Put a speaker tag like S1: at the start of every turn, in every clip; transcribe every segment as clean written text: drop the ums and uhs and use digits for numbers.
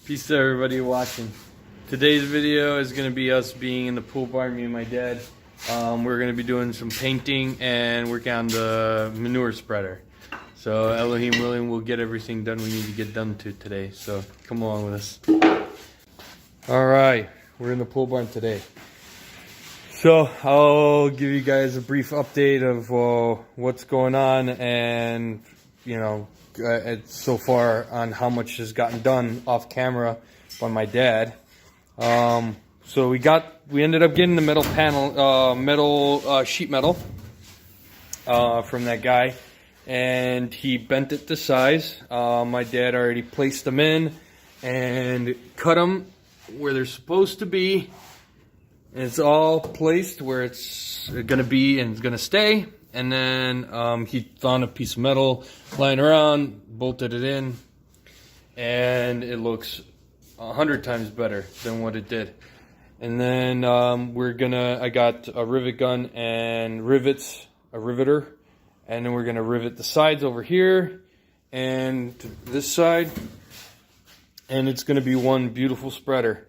S1: Peace to everybody watching. Today's video is going to be us being in the pool barn, me and my dad. We're going to be doing some painting and working on the manure spreader. So Elohim willing, we'll get everything done we need to get done today. So come along with us. Alright, we're in the pool barn today. So I'll give you guys a brief update of what's going on and, you know, so far on how much has gotten done off camera by my dad. So we ended up getting the metal panel, sheet metal from that guy, and he bent it to size. My dad already placed them in and cut them where they're supposed to be. And it's all placed where it's gonna be and it's gonna stay. And then he found a piece of metal lying around, bolted it in, and it looks 100 times better than what it did. And then I got a rivet gun and rivets, a riveter, and then we're gonna rivet the sides over here and this side, and it's gonna be one beautiful spreader.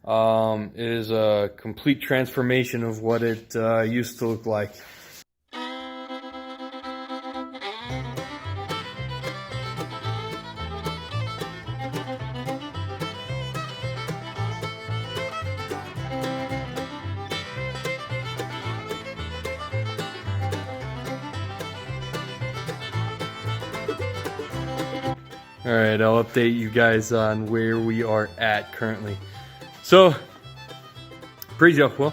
S1: It is a complete transformation of what it used to look like. Alright, I'll update you guys on where we are at currently. So, praise Yahweh,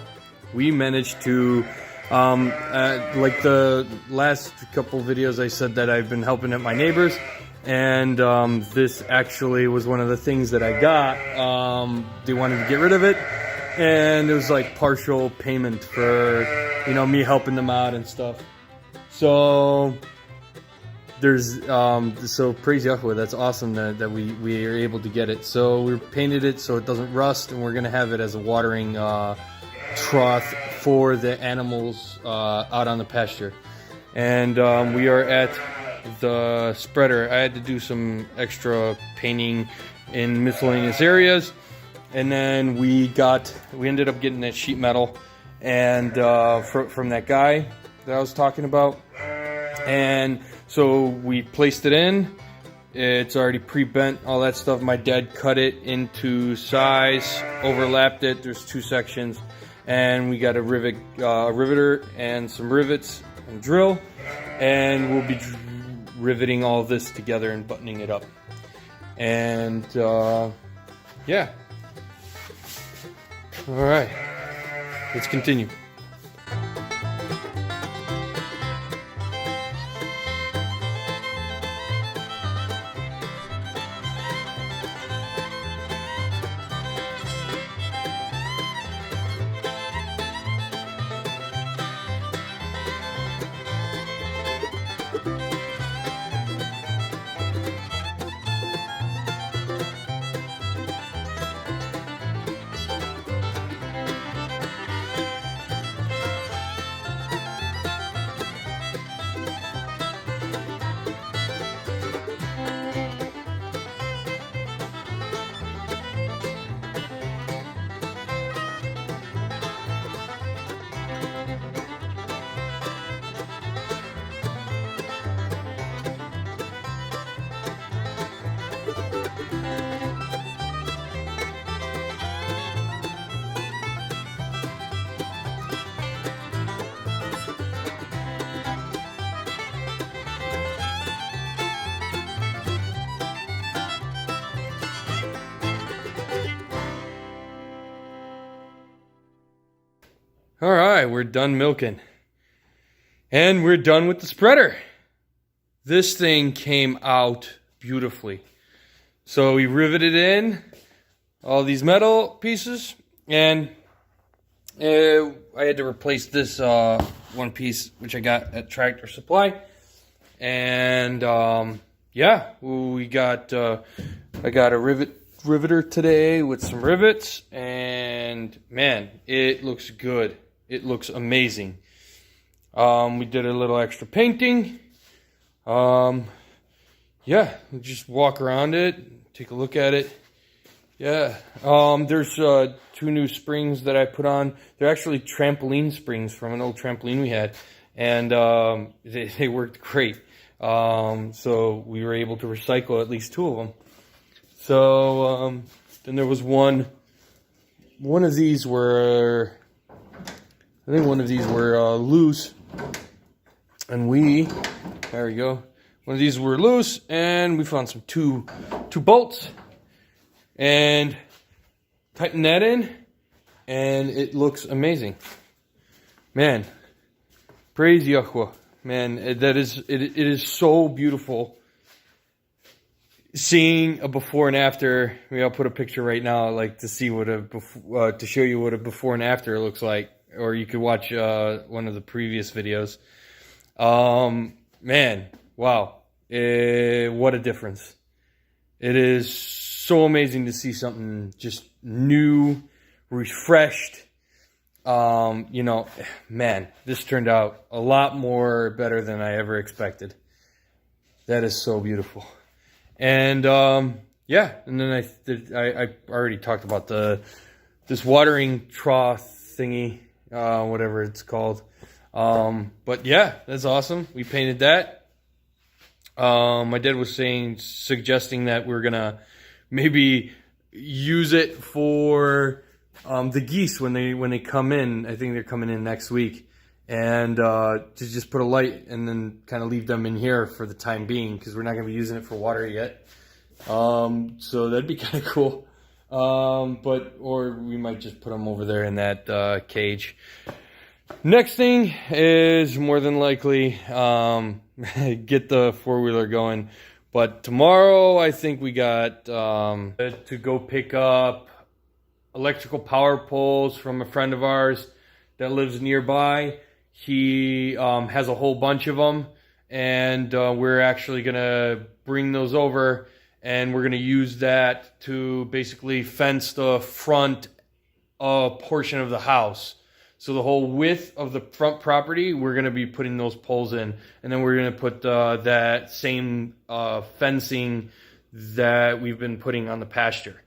S1: we managed to, like the last couple videos I said that I've been helping at my neighbors, and this actually was one of the things that I got. They wanted to get rid of it, and it was like partial payment for, you know, me helping them out and stuff. So there's so praise Yahweh, that's awesome that we are able to get it. So we painted it so it doesn't rust, and we're gonna have it as a watering trough for the animals out on the pasture. And we are at the spreader. I had to do some extra painting in miscellaneous areas, and then we ended up getting that sheet metal and from that guy that I was talking about. And so we placed it in. It's already pre-bent, all that stuff. My dad cut it into size, overlapped it. There's two sections, and we got a riveter and some rivets and drill, and we'll be riveting all this together and buttoning it up. And yeah. All right, let's continue. All right, we're done milking. And we're done with the spreader. This thing came out beautifully. So we riveted in all these metal pieces, and I had to replace this one piece, which I got at Tractor Supply. And yeah, I got a riveter today with some rivets, and man, it looks good. It looks amazing. We did a little extra painting. Yeah, just walk around it, take a look at it. Yeah. There's 2 new springs that I put on. They're actually trampoline springs from an old trampoline we had, and they worked great. So we were able to recycle at least 2 of them. So then there was one of these were, I think one of these were loose, and there we go. One of these were loose, and we found some two bolts, and tighten that in, and it looks amazing. Man, praise Yahweh. Man, it is so beautiful seeing a before and after. Maybe I'll put a picture right now, like to see what to show you what a before and after looks like, or you could watch one of the previous videos. Man, wow, what a difference! It is so amazing to see something just new, refreshed. You know, man, this turned out a lot more better than I ever expected. That is so beautiful. And yeah, and then I already talked about this watering trough thingy, whatever it's called. But yeah, that's awesome. We painted that. My dad was suggesting that we're gonna maybe use it for the geese when they come in. I think they're coming in next week, and to just put a light and then kind of leave them in here for the time being, because we're not going to be using it for water yet. So that'd be kind of cool. Or we might just put them over there in that cage. Next thing is more than likely get the 4-wheeler going. But tomorrow I think we got to go pick up electrical power poles from a friend of ours that lives nearby. He has a whole bunch of them, and we're actually gonna bring those over, and we're gonna use that to basically fence the front portion of the house. So the whole width of the front property, we're gonna be putting those poles in, and then we're gonna put that same fencing that we've been putting on the pasture.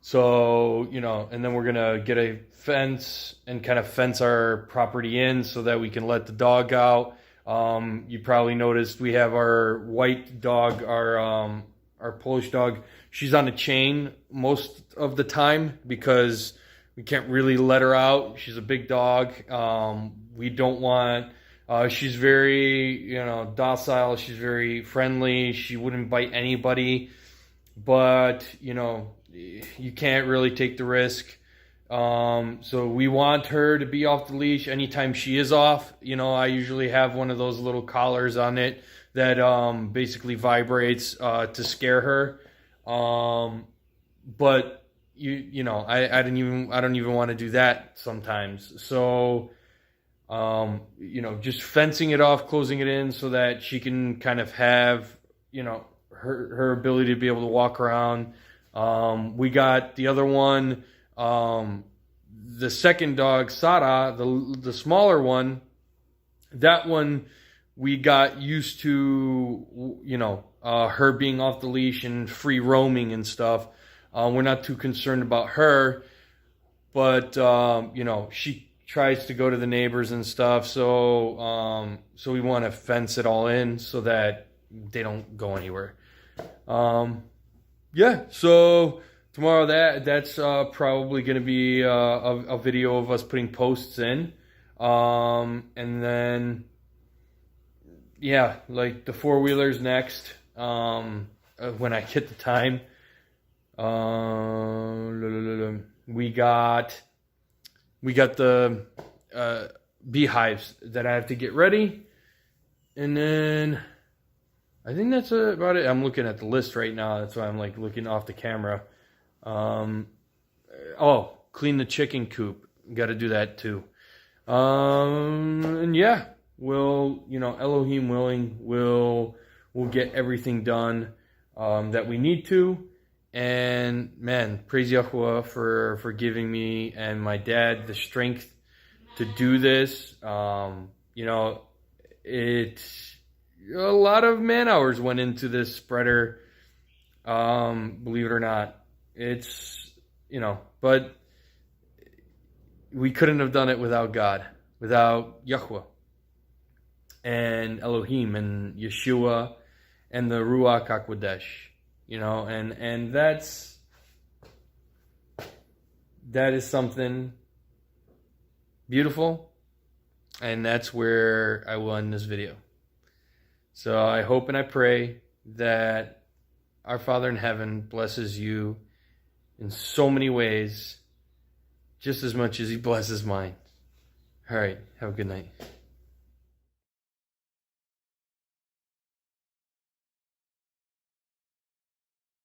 S1: So, you know, and then we're gonna get a fence and kind of fence our property in so that we can let the dog out. You probably noticed we have our white dog, our Polish dog. She's on a chain most of the time because we can't really let her out. She's a big dog. We don't want, she's very, you know, docile. She's very friendly. She wouldn't bite anybody, but, you know, you can't really take the risk. So we want her to be off the leash anytime she is off. You know, I usually have one of those little collars on it that basically vibrates to scare her. But you know, I don't even want to do that sometimes. So you know, just fencing it off, closing it in so that she can kind of have, you know, her ability to be able to walk around. We got the other one, the second dog, Sara, the smaller one. That one we got used to, you know, her being off the leash and free roaming and stuff. We're not too concerned about her, but you know, she tries to go to the neighbors and stuff. So so we want to fence it all in so that they don't go anywhere. Yeah, so tomorrow that's probably going to be a video of us putting posts in. And then, yeah, like the 4-wheelers next, when I get the time. We got the beehives that I have to get ready. And then I think that's about it. I'm looking at the list right now. That's why I'm like looking off the camera. Oh, clean the chicken coop. Got to do that too. And yeah, we'll, you know, Elohim willing, we'll get everything done that we need to. And man, praise Yahuwah for giving me and my dad the strength to do this. You know, it's a lot of man hours went into this spreader, believe it or not. it's, but we couldn't have done it without God, without Yahweh and Elohim and Yeshua and the Ruach HaKodesh, and that is something beautiful, and that's where I will end this video. So I hope and I pray that our Father in heaven blesses you in so many ways, just as much as he blesses mine. All right, have a good night.